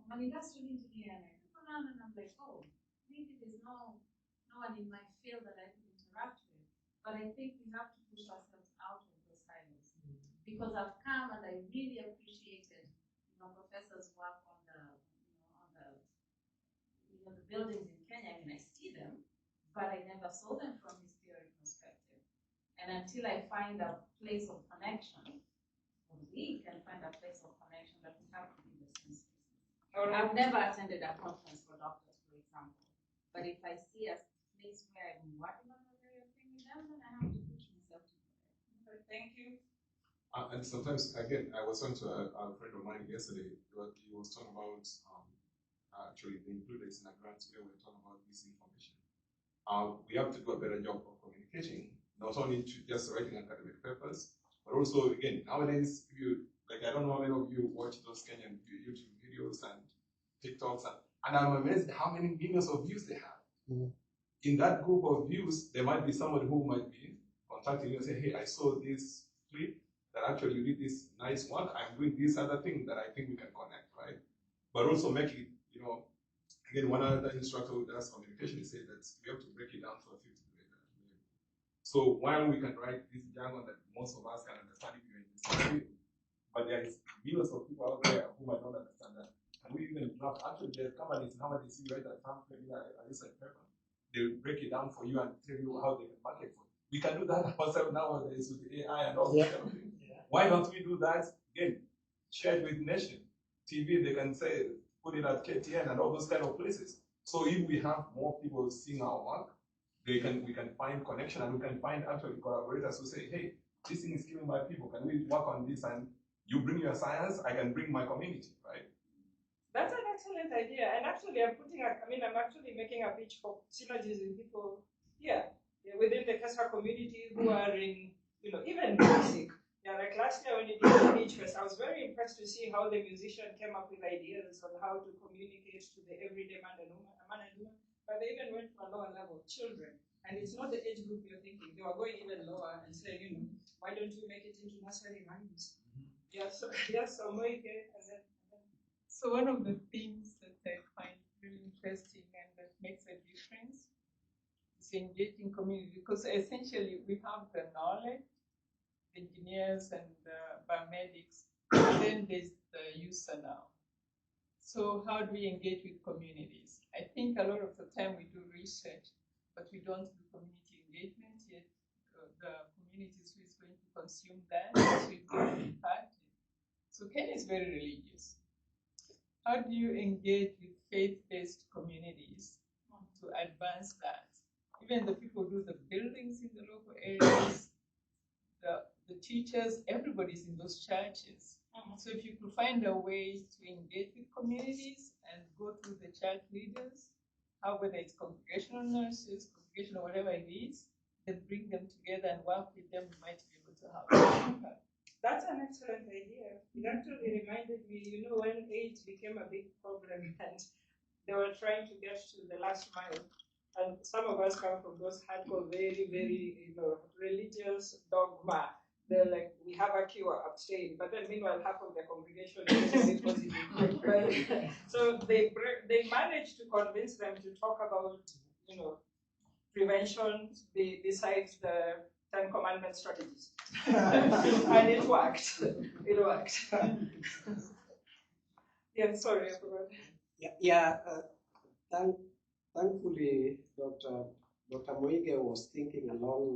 when you got student here, and I look around and I'm like, oh, maybe there's no one in my field that I can interact with. But I think we have to push ourselves out of those silos. Because I've come and I really appreciated, professors' work on the buildings in Kenya. I mean, I see them, but I never saw them from his theory perspective. And until I find a place of connection, we can find a place of connection that we have to be the same space. I've never attended a conference for doctors, for example. But if I see a place where I'm working on a very thing with them, then I have to push myself to do it. Thank you. And sometimes, again, I was talking to a friend of mine yesterday. He was talking about actually the included in a grant where we're talking about misinformation. We have to do a better job of communicating, not only to just writing academic papers, but also, again, nowadays, I don't know how many of you watch those Kenyan YouTube videos and TikToks, and I'm amazed how many millions of views they have. In that group of views, there might be somebody who might be contacting you and say, hey, I saw this clip that actually you did this nice one. I'm doing this other thing that I think we can connect, right? But also make it, again, one other instructor who does communication said that we have to break it down to a 50th grade level. So while we can write this jargon that most of us can understand if you're in this field, but there is millions of people out there who might not understand that. And we even draft, actually there's companies nowadays, you write a sample, a research paper, they'll break it down for you and tell you how they can market for it. We can do that ourselves nowadays with the AI and all that kind of thing. Why don't we do that? Again, share it with Nation TV, they can say, put it at KTN and all those kind of places. So if we have more people seeing our work, we can find connection and we can find actually collaborators who say, hey, this thing is killing my people. Can we work on this? And you bring your science, I can bring my community, right? That's an excellent idea. And actually, I'm actually making a pitch for synergies in people here within the KESSA community who are in, even music. Like last year when you did the Beach Fest, I was very impressed to see how the musician came up with ideas on how to communicate to the everyday man and woman, but they even went to a lower level, children. And it's not the age group you're thinking. They were going even lower and saying, why don't you make it into nursery rhymes? So one of the things that I find really interesting and that makes a difference is engaging community, because essentially we have the knowledge, engineers and biomedics, and then there's the user now. So how do we engage with communities? I think a lot of the time we do research, but we don't do community engagement yet. The communities who is going to consume that, so it's going to be impacted. So Kenya is very religious. How do you engage with faith-based communities to advance that? Even the people who do the buildings in the local areas, the teachers, everybody's in those churches. So if you could find a way to engage with communities and go through the church leaders, whether it's congregational nurses, congregational whatever it is, then bring them together and work with them, you might be able to have an impact. That's an excellent idea. It actually reminded me, when AIDS became a big problem and they were trying to get to the last mile. And some of us come from those hardcore, very, very, religious dogma. They're like, we have a cure, abstain. But then meanwhile, half of the congregation is positive. So they managed to convince them to talk about, prevention besides the 10 Commandment strategies. And it worked. It worked. Yeah, sorry, I forgot. Thankfully, Dr. Moige was thinking along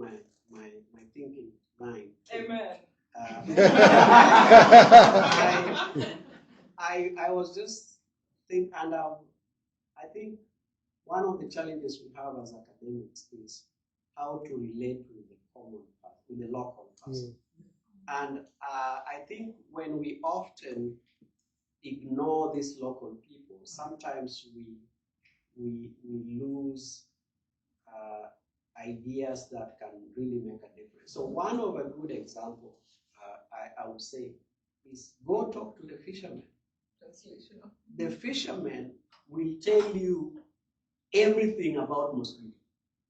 my thinking line. Amen. I was just thinking, and I think one of the challenges we have as academics is how to relate with the common person, with the local person. And I think when we often ignore these local people, sometimes we lose ideas that can really make a difference. So one of a good example, I would say, is go talk to the fishermen. The fishermen will tell you everything about mosquito.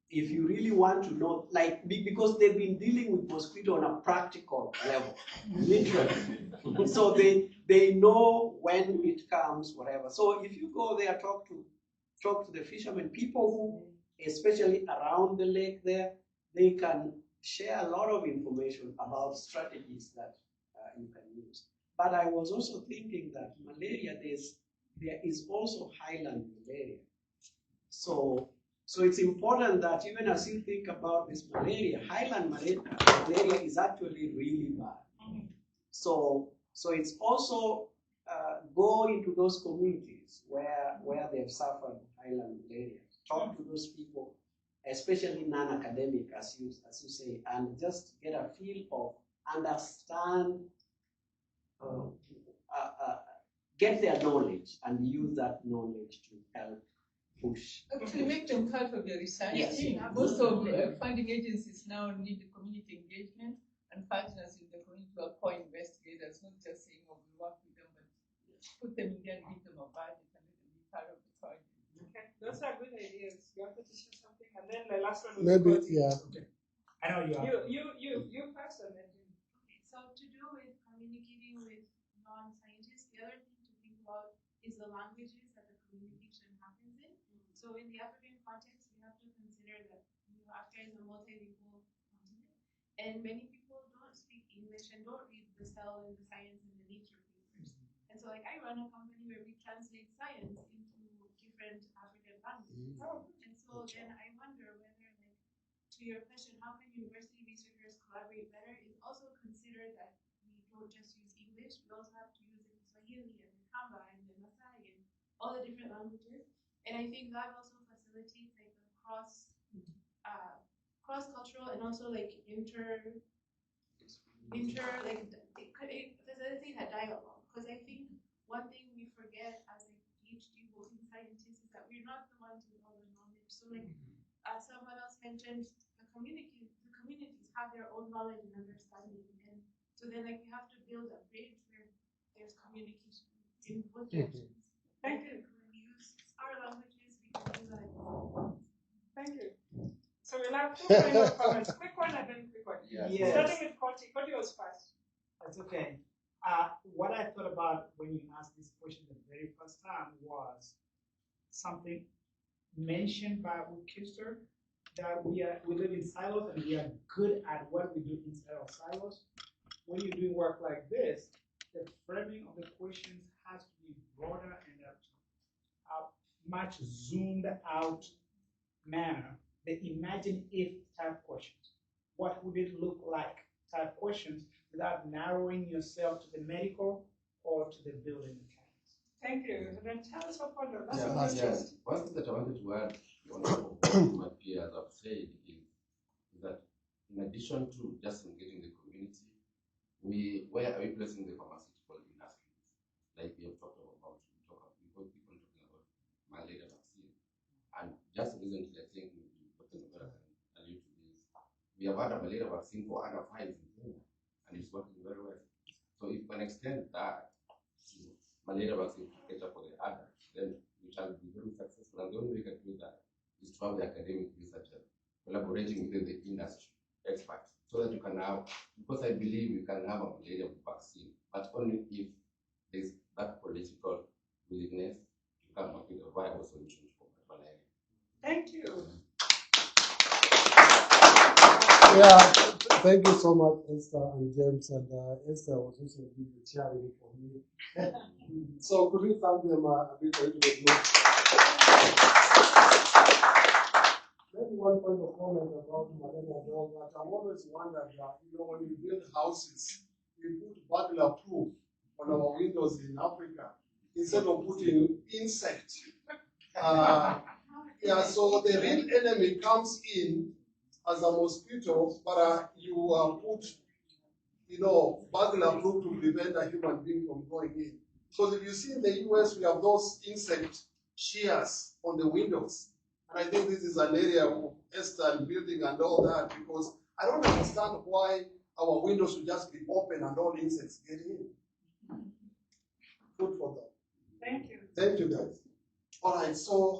If you really want to know, because they've been dealing with mosquito on a practical level, literally. So they they know when it comes, whatever. So if you go there, talk to the fishermen, people who, especially around the lake there, they can share a lot of information about strategies that you can use. But I was also thinking that malaria, there is also highland malaria. So it's important that even as you think about this malaria, highland malaria is actually really bad. So it's also go into those communities where they've suffered highland malaria. Talk to those people, especially non-academic, as you say, and just get a feel of, understand, get their knowledge and use that knowledge to help push. Actually, make them part of your research Yes. team. Most of funding agencies now need community engagement and partners in the community who are co-investigators, not just saying, oh, we work with them, but put them in there and give them a budget and let them be part of the project. Okay, those are good ideas. You wanted to share something, and then the last one was Maybe, Scotty. yeah. Okay. I know you are. You first, and then you. Okay, so to do with communicating with non-scientists, the other thing to think about is the languages that the communication happens in. So in the African context, we have to consider that Africa is a multilingual continent, and many people don't speak English and don't read the cell and the science and the nature papers. And so, like, I run a company where we translate science into different African languages. And so then I wonder whether, like, to your question, how can university researchers collaborate better, is also consider that we don't just use English, we also have to use the Swahili and the Kamba and the Maasai and all the different languages. And I think that also facilitates like a cross-cultural and also like facilitates a dialogue. Because I think one thing we forget as like PhD holding scientists is that we're not the ones with all the knowledge. So like someone else mentioned, the communities have their own knowledge and understanding, and so then like we have to build a bridge where there's communication in both directions. Thank you. Use our languages, we can use that. Thank you. So we'll have two final comments. Quick one and then quick one. Yes. Starting with Coty. Coty was first. That's okay. What I thought about when you asked this question the very first time was something mentioned by Esther, that we live in silos and we are good at what we do inside our silos. When you're doing work like this, the framing of the questions has to be broader and a much zoomed out manner. The imagine if type questions. What would it look like type questions without narrowing yourself to the medical or to the building mechanics. Thank you. And then tell us what Pondo. Yes. One thing that I wanted to add on top of what my peers have said is that in addition to just engaging the community, where are we placing the pharmaceutical industries? Like we have talked about, we keep on talking about malaria vaccine. And just recently, I think Dr. Novera can allude to this. We have had a malaria vaccine for other files in Kenya, and it's working very well. So if we can extend that to malaria vaccine to catch up for the adults, then we shall be very successful. And the only way we can do that is to have the academic researchers collaborating with the industry experts, so that you can have, because I believe you can have a malaria vaccine, but only if there's that political willingness to come up with a viable solution for malaria. Thank you. Yeah, thank you so much, Esther and James. And Esther was also the charity for me. So could you thank them a little bit more? Maybe one point of comment about malaria dog that I've always wondered that, when you build houses, we put burglar proof on our windows in Africa instead of putting insect. So the real enemy comes in as a mosquito, but you put, burglar proof to prevent a human being from going in. Because if you see in the US, we have those insect shears on the windows. And I think this is an area of Esther building and all that, because I don't understand why our windows should just be open and all insects get in. Good for them. Thank you. Thank you, guys. All right, so